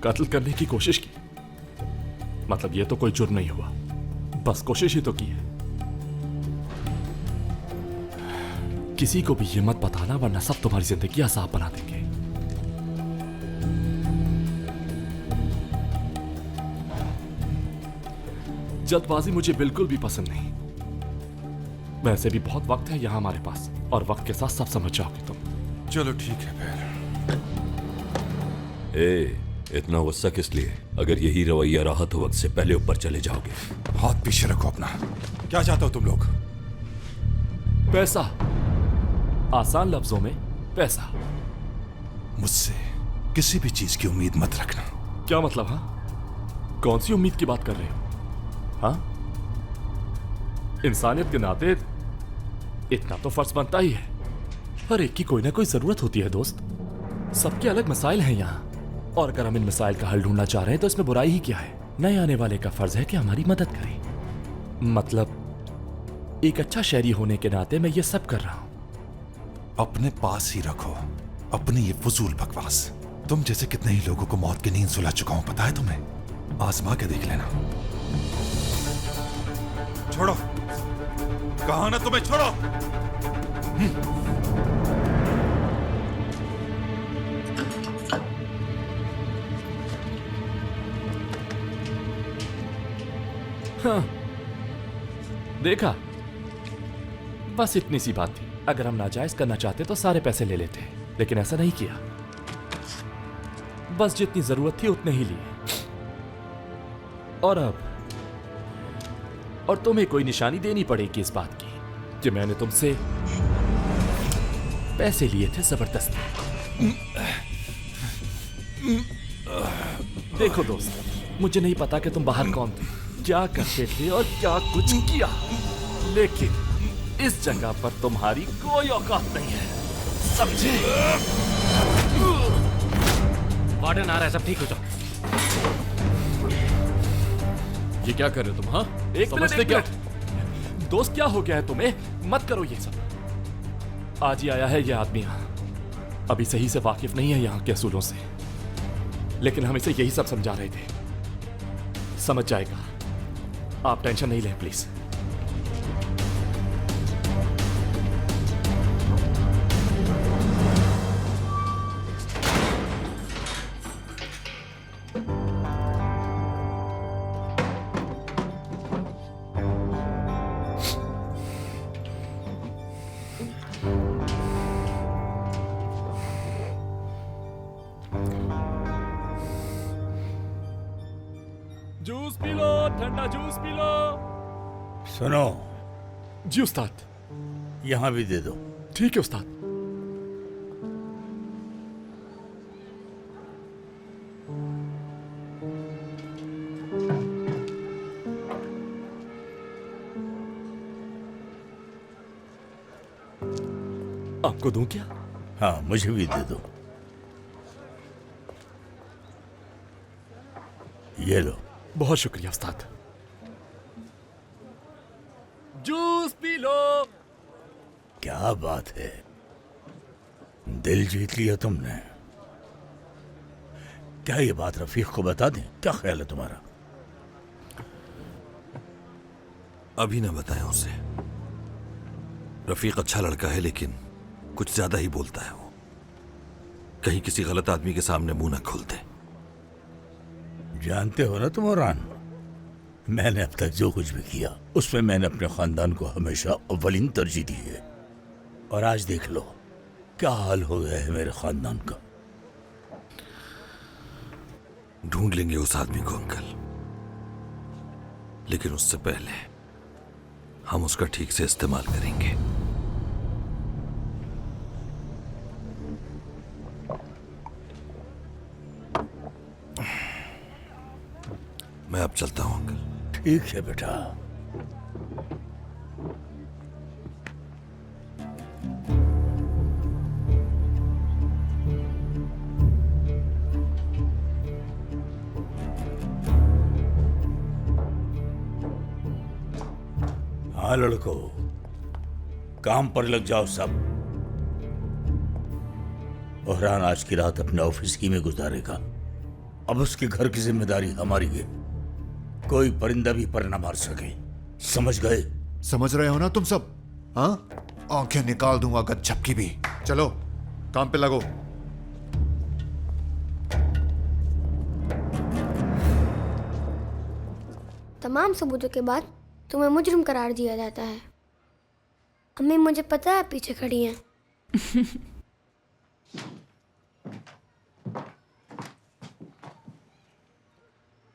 कत्ल करने की कोशिश की? मतलब ये तो कोई जुर्म नहीं हुआ, बस कोशिश ही तो की है। किसी को भी ये मत बताना, वरना सब तुम्हारी जिंदगी आसान बना देंगे। जल्दबाजी मुझे बिल्कुल भी पसंद नहीं। वैसे भी बहुत वक्त है यहां हमारे पास, और वक्त के साथ सब समझ जाओगे तुम। चलो ठीक है फिर। इतना गुस्सा किस लिए? अगर यही रवैया रहा तो वक्त से पहले ऊपर चले जाओगे। हाथ पीछे रखो अपना। क्या चाहते हो तुम लोग? पैसा। आसान लफ्जों में पैसा। मुझसे किसी भी चीज की उम्मीद मत रखना। क्या मतलब? हाँ, कौन सी उम्मीद की बात कर रहे हो? हाँ, इंसानियत के नाते इतना तो फर्ज बनता ही है। हर एक की कोई ना कोई जरूरत होती है दोस्त। सबके अलग मसाइल हैं यहाँ, और अगर हम इन मसाइल का हल ढूंढना चाह रहे हैं तो इसमें बुराई ही क्या है? नए आने वाले का फर्ज है कि हमारी मदद करे। मतलब एक अच्छा शहरी होने के नाते मैं ये सब कर रहा हूं। अपने पास ही रखो अपनी ये फजूल बकवास। तुम जैसे कितने ही लोगों को मौत की नींद सुला चुका हूं, पता है तुम्हें? आजमा के देख लेना। छोड़ो, कहा ना तुम्हें, छोड़ो। हाँ, देखा, बस इतनी सी बात थी। अगर हम नाजायज करना चाहते तो सारे पैसे ले लेते, लेकिन ऐसा नहीं किया। बस जितनी जरूरत थी उतने ही लिए। और तुम्हें कोई निशानी देनी पड़ेगी इस बात की कि मैंने तुमसे पैसे लिए थे जबरदस्ती। देखो दोस्त, मुझे नहीं पता कि तुम बाहर कौन थे, क्या करते थे और क्या कुछ किया, लेकिन इस जगह पर तुम्हारी कोई औकात नहीं है, समझे? वार्डन आ रहा है, सब ठीक हो जाओ। ये क्या कर रहे हो तुम? हाँ, एक मिनट। दोस्त, क्या हो गया है तुम्हें? मत करो ये सब। आज ही आया है ये आदमी यहाँ, अभी सही से वाकिफ नहीं है यहाँ के असूलों से, लेकिन हम इसे यही सब समझा रहे थे। समझ जाएगा, आप टेंशन नहीं लें प्लीज। जूस पी लो, ठंडा जूस पी लो। सुनो जी उस्ताद। यहां भी दे दो। ठीक है उस्ताद। आपको दूं क्या? हाँ, मुझे भी दे दो। ये लो। बहुत शुक्रिया उस्ताद। Juice P low. क्या बात है, दिल जीत लिया तुमने। क्या ये बात रफीक को बता दें? क्या ख्याल है तुम्हारा? अभी ना बताएं उसे। रफीक अच्छा लड़का है, लेकिन कुछ ज्यादा ही बोलता है वो। कहीं किसी गलत आदमी के सामने मुंह ना खोल दे। जानते हो ना तुम औरान, मैंने अब तक जो कुछ भी किया उसमें मैंने अपने खानदान को हमेशा अव्वलीन तरजीह दी है, और आज देख लो क्या हाल हो गया है मेरे खानदान का। ढूंढ लेंगे उस आदमी को अंकल, लेकिन उससे पहले हम उसका ठीक से इस्तेमाल करेंगे। मैं अब चलता हूं अंकल। ठीक है बेटा। हाँ लड़को, काम पर लग जाओ सब। बहरान आज की रात अपने ऑफिस की में गुजारेगा। अब उसके घर की जिम्मेदारी हमारी है। कोई परिंदा भी पर न मार सके, समझ गए? समझ रहे हो ना तुम सब? हाँ, आंखें निकाल दूंगा अगर झपकी भी। चलो काम पे लगो। तमाम सबूतों के बाद तुम्हें मुजरिम करार दिया जाता है। अम्मी मुझे पता है पीछे खड़ी हैं।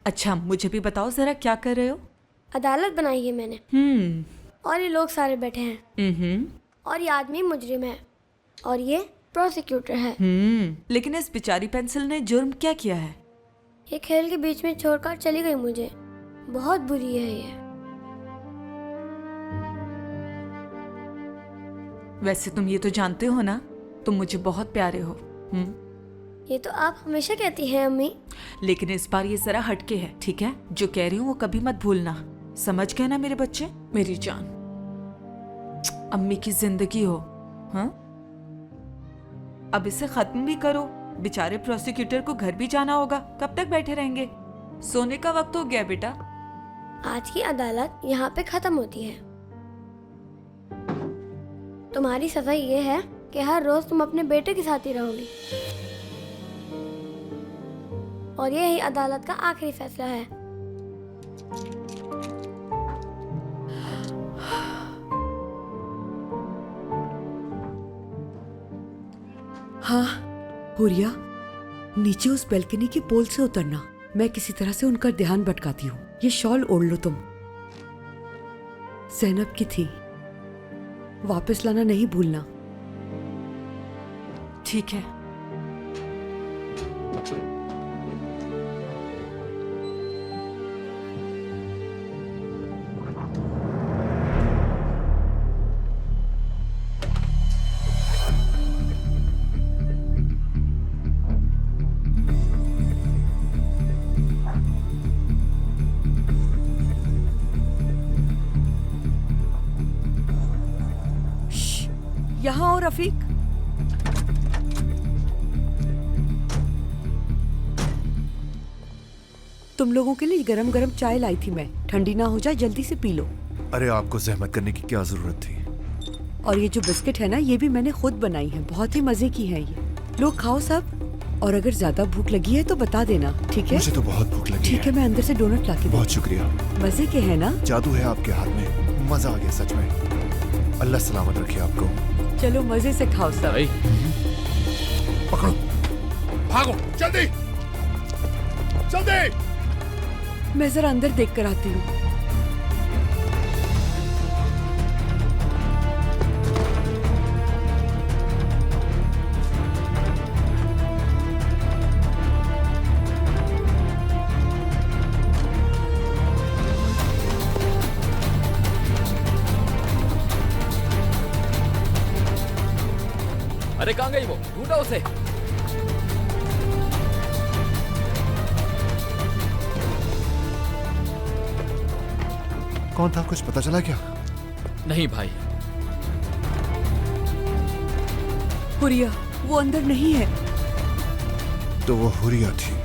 अच्छा मुझे भी बताओ जरा क्या कर रहे हो? अदालत बनाई है मैंने। और ये लोग सारे बैठे हैं। और ये आदमी मुजरिम है और ये प्रोसिक्यूटर है। लेकिन इस बेचारी पेंसिल ने जुर्म क्या किया है? ये खेल के बीच में छोड़कर चली गई मुझे। बहुत बुरी है ये। वैसे तुम ये तो जानते हो ना, तुम मुझे बहुत प्यारे हो। ये तो आप हमेशा कहती हैं अम्मी। लेकिन इस बार ये जरा हटके है, ठीक है? जो कह रही हूँ वो कभी मत भूलना। समझ गए ना मेरे बच्चे? मेरी जान, अम्मी की जिंदगी हो। हाँ, अब इसे खत्म भी करो। बेचारे प्रोसिक्यूटर को घर भी जाना होगा। कब तक बैठे रहेंगे? सोने का वक्त हो गया बेटा। आज की अदालत यहाँ पे खत्म होती है। तुम्हारी सजा ये है कि हर रोज तुम अपने बेटे के साथ ही रहोगी। और ये ही अदालत का आखिरी फैसला है। हाँ हुरिया, नीचे उस बैल्कनी की पोल से उतरना। मैं किसी तरह से उनका ध्यान भटकाती हूँ। ये शॉल ओढ़ लो तुम। ज़ैनब की थी, वापस लाना नहीं भूलना। ठीक है। यहाँ आओ रफीक। तुम लोगों के लिए गरम गरम चाय लाई थी मैं। ठंडी ना हो जाए, जल्दी से पी लो। अरे आपको जहमत करने की क्या जरूरत थी? और ये जो बिस्किट है ना, ये भी मैंने खुद बनाई है। बहुत ही मजे की है ये। लोग खाओ सब। और अगर ज्यादा भूख लगी है तो बता देना, ठीक है? मुझे तो बहुत भूख लगी ठीक है, मैं अंदर से डोनट लाके बहुत शुक्रिया। मजे के है ना? जादू है आपके हाथ में। मजा आ गया सच में। अल्लाह सलामत रखे आपको। चलो मजे से खाओ सब। पकड़ो, भागो, जल्दी जल्दी। मैं जरा अंदर देख कर आती हूँ। अरे कहाँ गई वो? ढूंढो उसे। कौन था, कुछ पता चला क्या? नहीं भाई। हुरिया, वो अंदर नहीं है। तो वो हुरिया थी।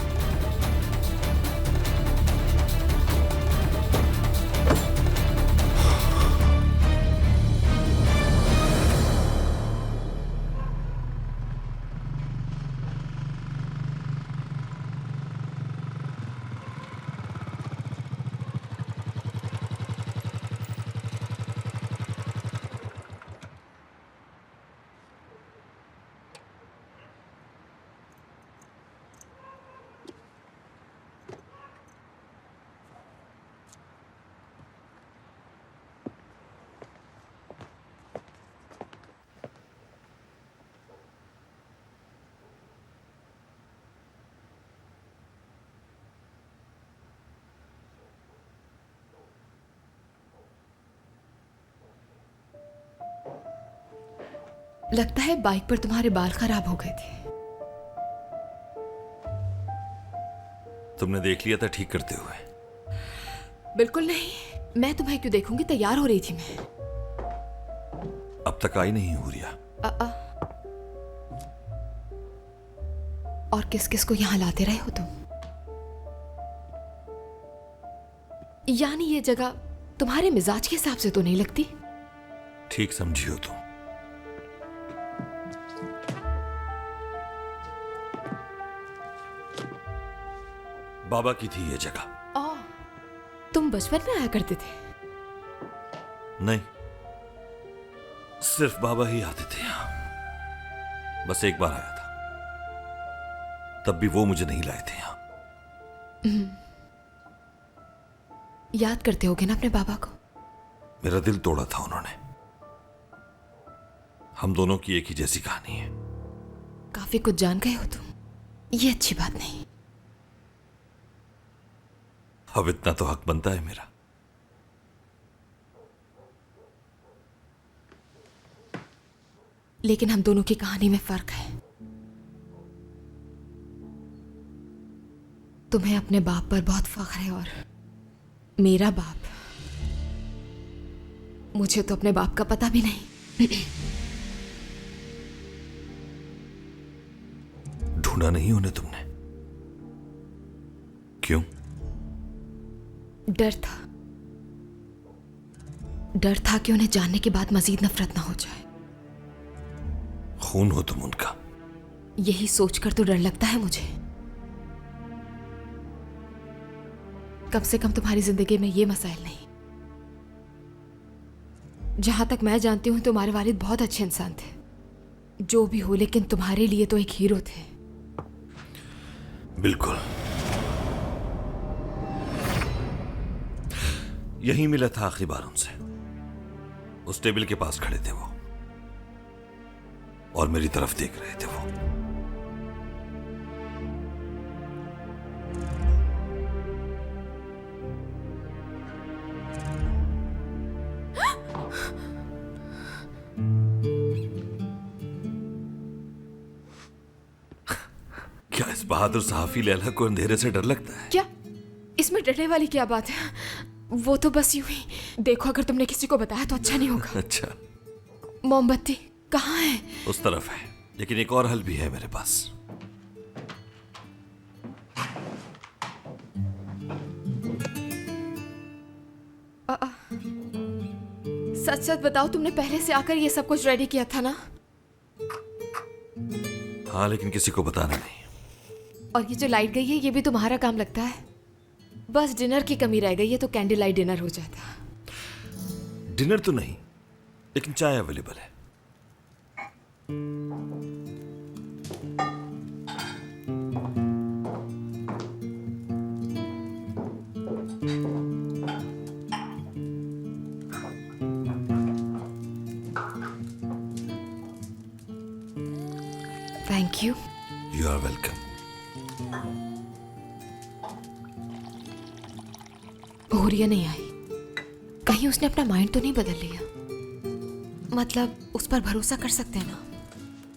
लगता है बाइक पर तुम्हारे बाल खराब हो गए थे। तुमने देख लिया था ठीक करते हुए? बिल्कुल नहीं, मैं तुम्हें क्यों देखूंगी, तैयार हो रही थी मैं। अब तक आई नहीं हुरिया? और किस किस को यहाँ लाते रहे हो तुम? यानी ये जगह तुम्हारे मिजाज के हिसाब से तो नहीं लगती? ठीक समझी हो तुम। बाबा की थी ये जगह। तुम बचपन में आया करते थे? नहीं, सिर्फ बाबा ही आते थे यहां। बस एक बार आया था, तब भी वो मुझे नहीं लाए थे यहां। याद करते होगे ना अपने बाबा को? मेरा दिल तोड़ा था उन्होंने। हम दोनों की एक ही जैसी कहानी है। काफी कुछ जान गए हो तुम, ये अच्छी बात नहीं। अब इतना तो हक बनता है मेरा। लेकिन हम दोनों की कहानी में फर्क है। तुम्हें अपने बाप पर बहुत फख्र है और मेरा बाप, मुझे तो अपने बाप का पता भी नहीं। ढूंढा नहीं उन्हें तुमने? क्यों? डर था। डर था कि उन्हें जानने के बाद मजीद नफरत ना हो जाए। खून हो तुम उनका। यही सोचकर तो डर लगता है मुझे। कम से कम तुम्हारी जिंदगी में ये मसाइल नहीं। जहां तक मैं जानती हूं तुम्हारे वालिद बहुत अच्छे इंसान थे, जो भी हो, लेकिन तुम्हारे लिए तो एक हीरो थे। बिल्कुल। यही मिला था आखिरी बार उनसे। उस टेबल के पास खड़े थे वो और मेरी तरफ देख रहे थे वो। क्या इस बहादुर सहाफी लैला को अंधेरे से डर लगता है? क्या इसमें डरने वाली क्या बात है? वो तो बस यूं ही। देखो, अगर तुमने किसी को बताया तो अच्छा नहीं होगा। अच्छा, मोमबत्ती कहाँ है? उस तरफ है, लेकिन एक और हल भी है मेरे पास। सच सच बताओ, तुमने पहले से आकर ये सब कुछ रेडी किया था ना? हाँ, लेकिन किसी को बताना नहीं। और ये जो लाइट गई है, ये भी तुम्हारा काम लगता है? बस डिनर की कमी रह गई है, तो कैंडल लाइट डिनर हो जाता। डिनर तो नहीं, लेकिन चाय अवेलेबल है। Thank you. You are welcome. Huriya नहीं आई? कहीं उसने अपना माइंड तो नहीं बदल लिया? मतलब उस पर भरोसा कर सकते हैं ना?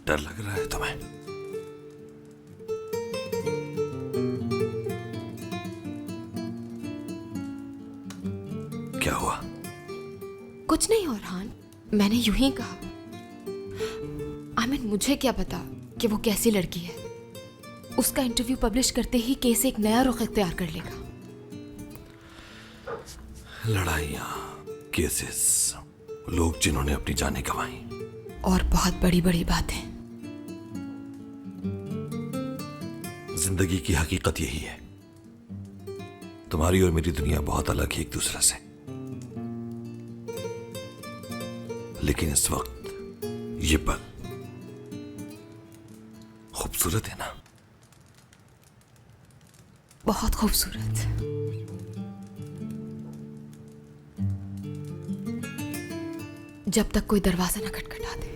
डर लग रहा है तुम्हें? क्या हुआ? कुछ नहीं औरहान, मैंने यूं ही कहा। आमिन, मुझे क्या पता कि वो कैसी लड़की है। उसका इंटरव्यू पब्लिश करते ही केस एक नया रुख इख्तियार कर लेगा। लड़ाइयां, केसेस, लोग जिन्होंने अपनी जानें गंवाई, और बहुत बड़ी बड़ी बातें। जिंदगी की हकीकत यही है। तुम्हारी और मेरी दुनिया बहुत अलग है एक दूसरे से, लेकिन इस वक्त ये पल खूबसूरत है ना? बहुत खूबसूरत। जब तक कोई दरवाजा न खटखटा दे।